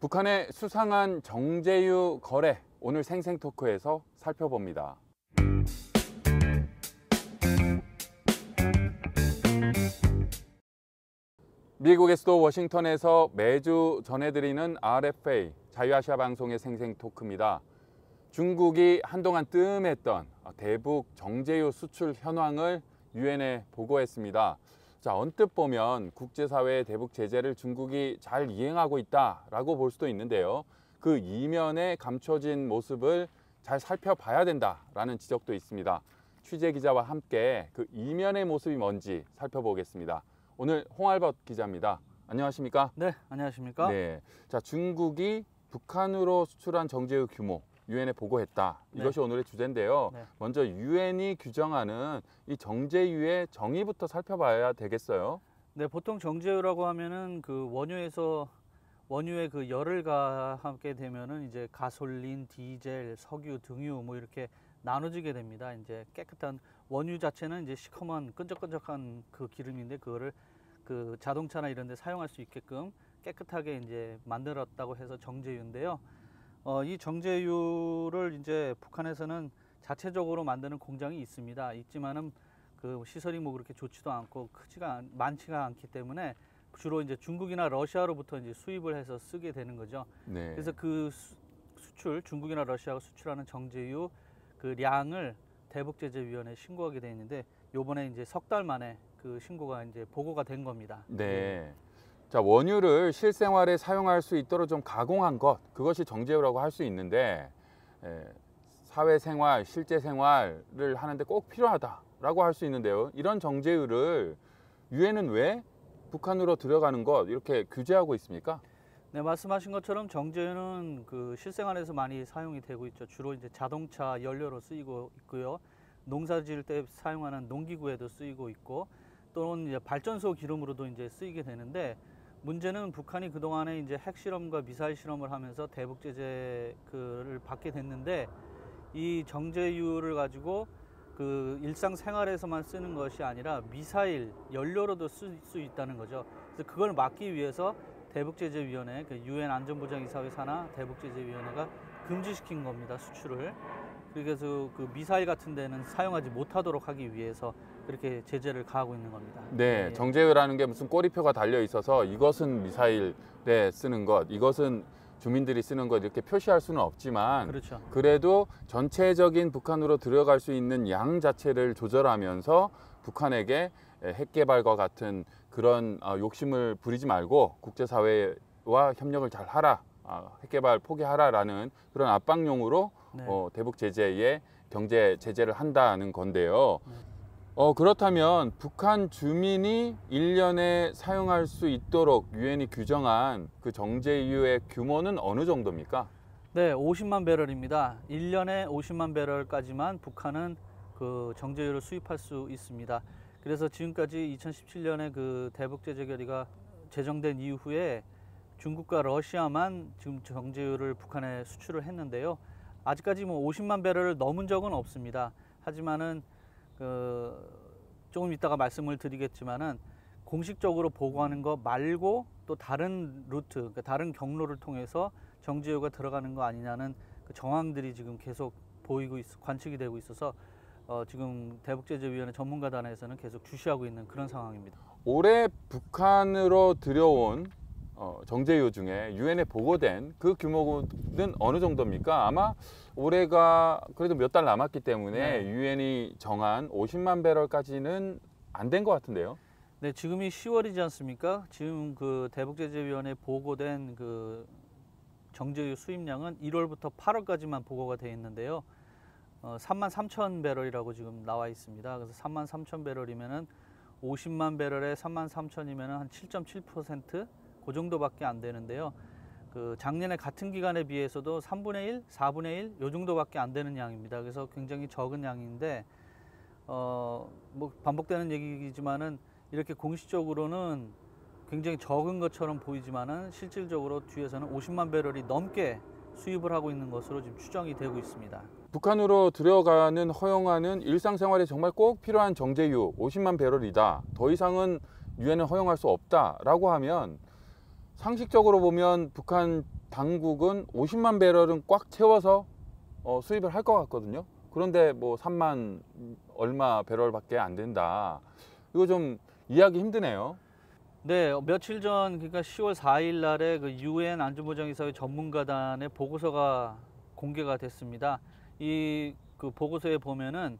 북한의 수상한 정제유 거래, 오늘 생생토크에서 살펴봅니다. 미국의 수도 워싱턴에서 매주 전해드리는 RFA 자유아시아 방송의 생생토크입니다. 중국이 한동안 뜸했던 대북 정제유 수출 현황을 유엔에 보고했습니다. 자, 언뜻 보면 국제사회의 대북 제재를 중국이 잘 이행하고 있다라고 볼 수도 있는데요. 그 이면에 감춰진 모습을 잘 살펴봐야 된다라는 지적도 있습니다. 취재 기자와 함께 그 이면의 모습이 뭔지 살펴보겠습니다. 오늘 홍알벗 기자입니다. 안녕하십니까? 네, 안녕하십니까? 네, 자, 중국이 북한으로 수출한 정제유 규모 유엔에 보고했다. 이것이 오늘의 주제인데요. 네. 먼저 유엔이 규정하는 이 정제유의 정의부터 살펴봐야 되겠어요. 네, 보통 정제유라고 하면은 그 원유의 그 열을 가하게 되면은 이제 가솔린, 디젤, 석유, 등유 뭐 이렇게 나눠지게 됩니다. 이제 깨끗한 원유 자체는 이제 시커먼 끈적끈적한 그 기름인데 그거를 그 자동차나 이런 데 사용할 수 있게끔 깨끗하게 이제 만들었다고 해서 정제유인데요. 이 정제유를 이제 북한에서는 자체적으로 만드는 공장이 있지만은 그 시설이 뭐 그렇게 좋지도 않고 많지가 않기 때문에 주로 이제 중국이나 러시아로부터 이제 수입을 해서 쓰게 되는 거죠. 네. 그래서 그 중국이나 러시아가 수출하는 정제유 그 량을 대북제재위원회에 신고하게 돼 있는데 요번에 이제 석 달 만에 그 신고가 이제 보고가 된 겁니다. 네. 자, 원유를 실생활에 사용할 수 있도록 좀 가공한 것, 그것이 정제유라고 할 수 있는데 사회생활, 실제생활을 하는데 꼭 필요하다라고 할 수 있는데요. 이런 정제유를 유엔은 왜 북한으로 들어가는 것 이렇게 규제하고 있습니까? 네, 말씀하신 것처럼 정제유는 그 실생활에서 많이 사용이 되고 있죠. 주로 이제 자동차 연료로 쓰이고 있고요. 농사 지을 때 사용하는 농기구에도 쓰이고 있고 또는 이제 발전소 기름으로도 이제 쓰이게 되는데 문제는 북한이 그동안에 이제 핵실험과 미사일 실험을 하면서 대북 제재를 받게 됐는데 이 정제유를 가지고 그 일상생활에서만 쓰는 것이 아니라 미사일 연료로도 쓸 수 있다는 거죠. 그래서 그걸 막기 위해서 대북제재위원회, 그 유엔 안전보장이사회 산하 대북제재위원회가 금지시킨 겁니다, 수출을. 그래서 그 미사일 같은 데는 사용하지 못하도록 하기 위해서 그렇게 제재를 가하고 있는 겁니다. 네, 정제유라는 게 무슨 꼬리표가 달려 있어서 이것은 미사일에 쓰는 것, 이것은 주민들이 쓰는 것 이렇게 표시할 수는 없지만 그렇죠. 그래도 전체적인 북한으로 들어갈 수 있는 양 자체를 조절하면서 북한에게 핵 개발과 같은 그런 욕심을 부리지 말고 국제사회와 협력을 잘 하라, 핵 개발 포기하라라는 그런 압박용으로 네. 대북 제재에 경제 제재를 한다는 건데요. 네. 그렇다면 북한 주민이 1년에 사용할 수 있도록 유엔이 규정한 그 정제유의 규모는 어느 정도입니까? 네, 50만 배럴입니다. 1년에 50만 배럴까지만 북한은 그 정제유를 수입할 수 있습니다. 그래서 지금까지 2017년에 그 대북 제재 결의가 제정된 이후에 중국과 러시아만 지금 정제유를 북한에 수출을 했는데요. 아직까지 뭐 50만 배럴을 넘은 적은 없습니다. 하지만은 조금 이따가 말씀을 드리겠지만은 공식적으로 보고하는 거 말고 또 다른 루트, 그러니까 다른 경로를 통해서 정제유가 들어가는 거 아니냐는 그 정황들이 지금 계속 관측이 되고 있어서 지금 대북제재위원회 전문가단에서는 계속 주시하고 있는 그런 상황입니다. 올해 북한으로 들여온 정제유 중에 유엔에 보고된 그 규모는 어느 정도입니까? 아마 올해가 그래도 몇 달 남았기 때문에 유엔이 정한 50만 배럴까지는 안 된 것 같은데요. 네, 지금이 10월이지 않습니까? 지금 그 대북제재위원회 보고된 그 정제유 수입량은 1월부터 8월까지만 보고가 되어 있는데요. 3만 3천 배럴이라고 지금 나와 있습니다. 그래서 3만 3천 배럴이면은 50만 배럴에 3만 3천이면은 한 7.7%? 그 정도밖에 안 되는데요. 그 작년에 같은 기간에 비해서도 3분의 1, 4분의 1 요 정도밖에 안 되는 양입니다. 그래서 굉장히 적은 양인데 뭐 반복되는 얘기지만은 이렇게 공식적으로는 굉장히 적은 것처럼 보이지만은 실질적으로 뒤에서는 50만 배럴이 넘게 수입을 하고 있는 것으로 지금 추정이 되고 있습니다. 북한으로 들어가는 허용하는 일상생활에 정말 꼭 필요한 정제유 50만 배럴이다. 더 이상은 유엔은 허용할 수 없다라고 하면 상식적으로 보면 북한 당국은 50만 배럴은 꽉 채워서 수입을 할 것 같거든요. 그런데 뭐 3만 얼마 배럴밖에 안 된다. 이거 좀 이해하기 힘드네요. 네, 며칠 전 그러니까 10월 4일 날에 그 UN 안전보장이사회 전문가단의 보고서가 공개가 됐습니다. 이 그 보고서에 보면은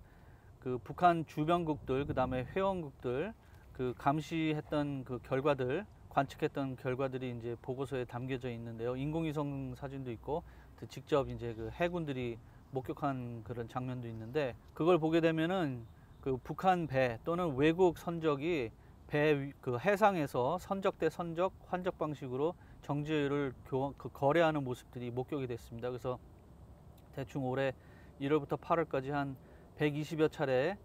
그 북한 주변국들, 그다음에 회원국들 그 감시했던 그 결과들, 관측했던 결과들이 이제 보고서에 담겨져 있는데요. 인공위성 사진도 있고 또 직접 이제 그 해군들이 목격한 그런 장면도 있는데, 그걸 보게 되면은 그 북한 배 또는 외국 선적이 배 그 해상에서 선적 대 선적 환적 방식으로 정제유를 거래하는 모습들이 목격이 됐습니다. 그래서 대충 올해 1월부터 8월까지 한 120여 차례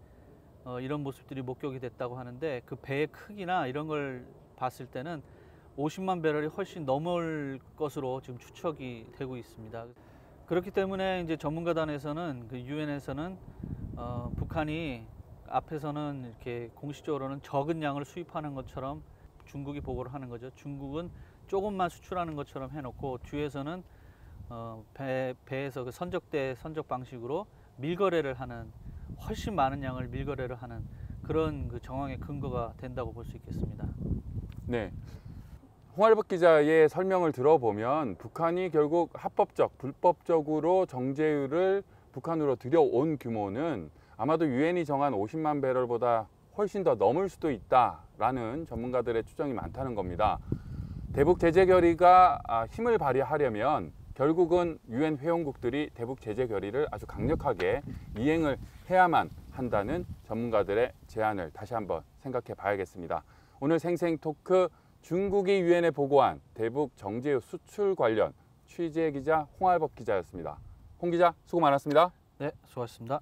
이런 모습들이 목격이 됐다고 하는데, 그 배의 크기나 이런 걸 봤을 때는 50만 배럴이 훨씬 넘을 것으로 지금 추측이 되고 있습니다. 그렇기 때문에 이제 전문가단에서는 그 유엔에서는 북한이 앞에서는 이렇게 공식적으로는 적은 양을 수입하는 것처럼 중국이 보고를 하는 거죠. 중국은 조금만 수출하는 것처럼 해놓고 뒤에서는 배에서 그 선적대 선적 방식으로 밀거래를 하는, 훨씬 많은 양을 밀거래를 하는 그런 그 정황의 근거가 된다고 볼 수 있겠습니다. 네. 홍알복 기자의 설명을 들어보면 북한이 결국 합법적, 불법적으로 정제유를 북한으로 들여온 규모는 아마도 유엔이 정한 50만 배럴보다 훨씬 더 넘을 수도 있다라는 전문가들의 추정이 많다는 겁니다. 대북 제재 결의가 힘을 발휘하려면 결국은 유엔 회원국들이 대북 제재 결의를 아주 강력하게 이행을 해야만 한다는 전문가들의 제안을 다시 한번 생각해 봐야겠습니다. 오늘 생생토크, 중국이 유엔에 보고한 대북 정제유 수출 관련 취재 기자 홍알복 기자였습니다. 홍 기자 수고 많았습니다. 네, 수고하셨습니다.